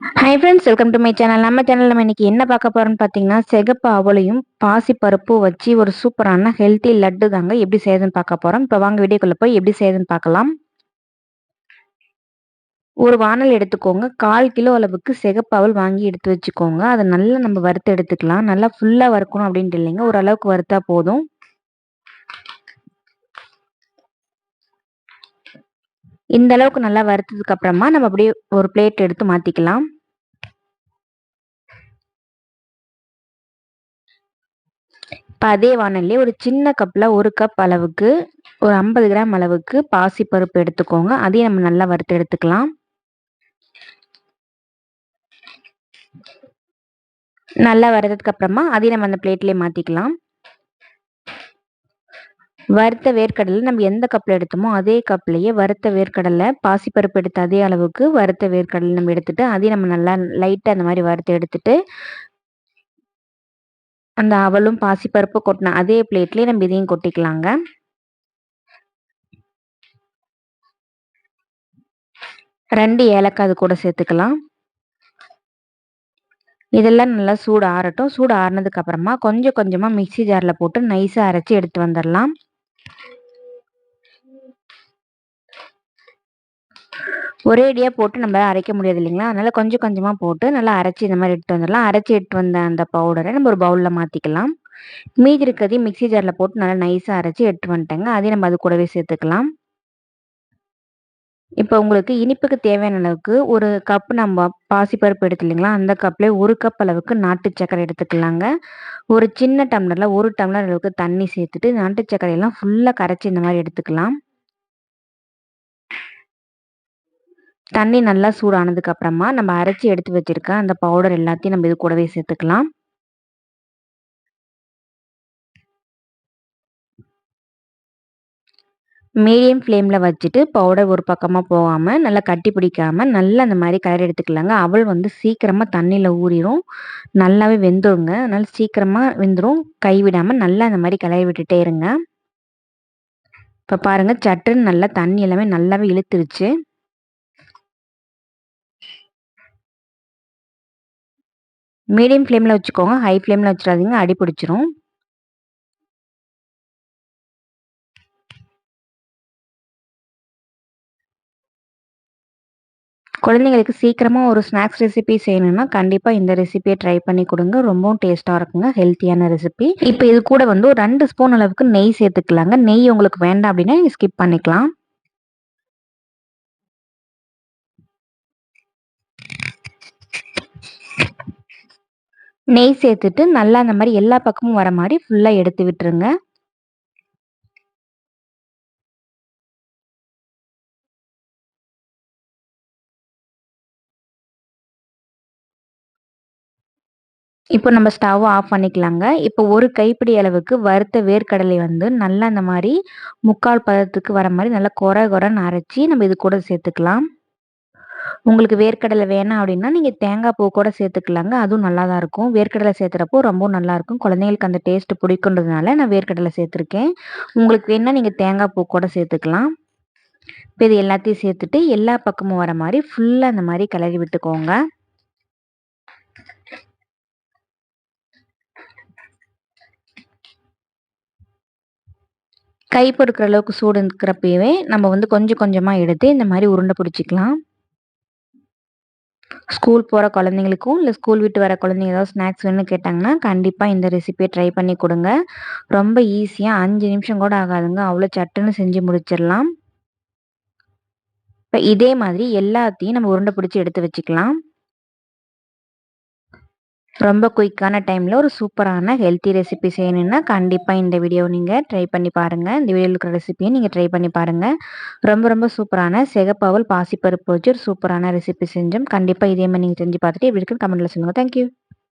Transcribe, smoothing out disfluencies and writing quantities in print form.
Hi friends, welcome to my channel. நம்ம சேனலில் நம்ம இன்னைக்கு என்ன பார்க்க போகிறோம்னு பார்த்தீங்கன்னா, சிகப்பு அவலையும் பாசிப்பருப்பு வச்சு ஒரு சூப்பரான ஹெல்த்தி லட்டு தாங்க எப்படி செய்யுதுன்னு பார்க்க போகிறோம். இப்போ வாங்க வீடியோக்குள்ளே போய் எப்படி செய்யுதுன்னு பார்க்கலாம். ஒரு வானல் எடுத்துக்கோங்க. 1/4 கிலோ அளவுக்கு சிகப்பு அவல் வாங்கி எடுத்து வச்சுக்கோங்க. அதை நல்லா நம்ம வறுத்து எடுத்துக்கலாம். நல்லா ஃபுல்லாக வறுக்கணும் அப்படின்ட்டு இல்லைங்க, ஓரளவுக்கு வறுத்தா போதும். இந்த அளவுக்கு நல்லா வறுத்ததுக்கு அப்புறமா நம்ம அப்படியே ஒரு பிளேட் எடுத்து மாற்றிக்கலாம். இப்போ அதே வானல்லே ஒரு சின்ன கப்பில் 1 கப் அளவுக்கு ஒரு 50 கிராம் அளவுக்கு பாசிப்பருப்பு எடுத்துக்கோங்க. அதையும் நம்ம நல்லா வறுத்து எடுத்துக்கலாம். நல்லா வறுத்ததுக்கு அப்புறமா அதையும் நம்ம அந்த பிளேட்லேயே மாற்றிக்கலாம். வறுத்த வேர்க்கடலை நம்ம எந்த கப்பில் எடுத்தோமோ அதே கப்லேயே வறுத்த வேர்க்கடலை, பாசிப்பருப்பு எடுத்த அதே அளவுக்கு வறுத்த வேர்க்கடலை நம்ம எடுத்துட்டு அதையும் நம்ம நல்லா லைட்டாக அந்த மாதிரி வறுத்து எடுத்துட்டு அந்த அவலும் பாசிப்பருப்பு கொட்டின அதே பிளேட்லேயே நம்ம இதையும் கொட்டிக்கலாங்க. ரெண்டு ஏலக்காய் அது கூட சேர்த்துக்கலாம். இதெல்லாம் நல்லா சூடு ஆறட்டும். சூடு ஆறுனதுக்கு அப்புறமா கொஞ்சம் கொஞ்சமாக மிக்சி ஜாரில் போட்டு நைஸாக அரைச்சி எடுத்து வந்துடலாம். ஒரேடியாக போட்டு நம்ம அரைக்க முடியாது இல்லைங்களா, அதனால் கொஞ்சம் கொஞ்சமாக போட்டு நல்லா அரைச்சி இந்த மாதிரி எடுத்து வந்துடலாம். அரைச்சி எடுத்து வந்த அந்த பவுடரை நம்ம ஒரு பவுலில் மாற்றிக்கலாம். மீதி இருக்கிறதையும் மிக்சி ஜாரில் போட்டு நல்லா நைஸாக அரைச்சி எடுத்து வந்துட்டேங்க. அதையும் நம்ம அது கூடவே சேர்த்துக்கலாம். இப்போ உங்களுக்கு இனிப்புக்கு தேவையான அளவுக்கு ஒரு கப் நம்ம பாசிப்பருப்பு எடுத்து இல்லைங்களா, அந்த கப்லேயே 1 கப் அளவுக்கு நாட்டு சர்க்கரை எடுத்துக்கலாங்க. ஒரு சின்ன டம்ளரில் 1 டம்ளர் அளவுக்கு தண்ணி சேர்த்துட்டு நாட்டு சர்க்கரையெல்லாம் ஃபுல்லாக கரைச்சி இந்த மாதிரி எடுத்துக்கலாம். தண்ணி நல்லா சூடானதுக்கு அப்புறமா நம்ம அரைச்சி எடுத்து வச்சிருக்க அந்த பவுடர் எல்லாத்தையும் நம்ம இது கூடவே சேர்த்துக்கலாம். மீடியம் ஃப்ளேமில் வச்சுட்டு பவுடர் ஒரு பக்கமாக போகாமல் நல்லா கட்டி பிடிக்காமல் நல்லா அந்த மாதிரி கலரி எடுத்துக்கலாங்க. அவல் வந்து சீக்கிரமாக தண்ணியில் ஊறிடும், நல்லாவே வெந்துருங்க. அதனால் சீக்கிரமாக வெந்துடும். கைவிடாமல் நல்லா அந்த மாதிரி கிளறி விட்டுட்டே இருங்க. இப்போ பாருங்கள், சட்டுன்னு நல்லா தண்ணி எல்லாமே நல்லாவே இழுத்துருச்சு. மீடியம் ஃப்ளேமில் வச்சுக்கோங்க, ஹை ஃப்ளேமில் வச்சிடாதீங்க, அடி பிடிச்சிரும். குழந்தைங்களுக்கு சீக்கிரமாக ஒரு ஸ்நாக்ஸ் ரெசிபி செய்யணும்னா கண்டிப்பாக இந்த ரெசிபியை ட்ரை பண்ணி கொடுங்க. ரொம்பவும் டேஸ்ட்டாக இருக்குங்க, ஹெல்த்தியான ரெசிபி. இப்போ இது கூட வந்து ஒரு 2 ஸ்பூன் அளவுக்கு நெய் சேர்த்துக்கலாங்க. நெய் உங்களுக்கு வேண்டாம் அப்படின்னா நீங்கள் ஸ்கிப் பண்ணிக்கலாம். நெய் சேர்த்துட்டு நல்லா அந்த மாதிரி எல்லா பக்கமும் வர மாதிரி ஃபுல்லாக எடுத்து விட்டுருங்க. இப்போ நம்ம ஸ்டவ் ஆஃப் பண்ணிக்கலாங்க. இப்போ ஒரு கைப்பிடி அளவுக்கு வறுத்த வேர்க்கடலை வந்து நல்லா அந்த மாதிரி 3/4 பதத்துக்கு வர மாதிரி நல்லா கொர கொரன்னு அரைச்சி நம்ம இது கூட சேர்த்துக்கலாம். உங்களுக்கு வேர்க்கடலை வேணாம் அப்படின்னா நீங்கள் தேங்காய் பூ கூட சேர்த்துக்கலாங்க. அதுவும் நல்லா தான் இருக்கும். வேர்க்கடலை சேர்த்துறப்போ ரொம்பவும் நல்லாயிருக்கும். குழந்தைங்களுக்கு அந்த டேஸ்ட் பிடிக்குன்றதுனால நான் வேர்க்கடலை சேர்த்துருக்கேன். உங்களுக்கு வேணால் நீங்கள் தேங்காய் பூ கூட சேர்த்துக்கலாம். இப்போ இது எல்லாத்தையும் சேர்த்துட்டு எல்லா பக்கமும் வர மாதிரி ஃபுல்லாக அந்த மாதிரி கிளறி விட்டுக்கோங்க. கை பொறுக்கிற அளவுக்கு சூடு இருக்கிறப்பவே நம்ம வந்து கொஞ்சம் கொஞ்சமாக எடுத்து இந்த மாதிரி உருண்டை பிடிச்சிக்கலாம். ஸ்கூல் போகிற குழந்தைங்களுக்கும் இல்லை ஸ்கூல் விட்டு வர குழந்தைங்க ஏதாவது ஸ்நாக்ஸ் வேணும்னு கேட்டாங்கன்னா கண்டிப்பாக இந்த ரெசிபியை ட்ரை பண்ணி கொடுங்க. ரொம்ப ஈஸியாக 5 நிமிஷம் கூட ஆகாதுங்க, அவ்வளோ சட்டுன்னு செஞ்சு முடிச்சிடலாம். இப்போ இதே மாதிரி எல்லாத்தையும் நம்ம உருண்டை பிடிச்சி எடுத்து வச்சுக்கலாம். ரொம்ப குயிக்கான டைமில் ஒரு சூப்பரான ஹெல்த்தி ரெசிபி செய்யணுன்னா கண்டிப்பாக இந்த வீடியோவை நீங்கள் ட்ரை பண்ணி பாருங்கள். இந்த வீடியோவில் இருக்கிற ரெசிபியை நீங்கள் ட்ரை பண்ணி பாருங்கள். ரொம்ப ரொம்ப சூப்பரான சிகப்பவல் பாசிப்பருப்பு வச்சு ஒரு சூப்பரான ரெசிபி செஞ்சோம். கண்டிப்பாக இதே மாதிரி நீங்கள் செஞ்சு பார்த்துட்டு எப்படி இருக்குன்னு கமெண்ட்டில் சொல்லுங்கள். தேங்க்யூ.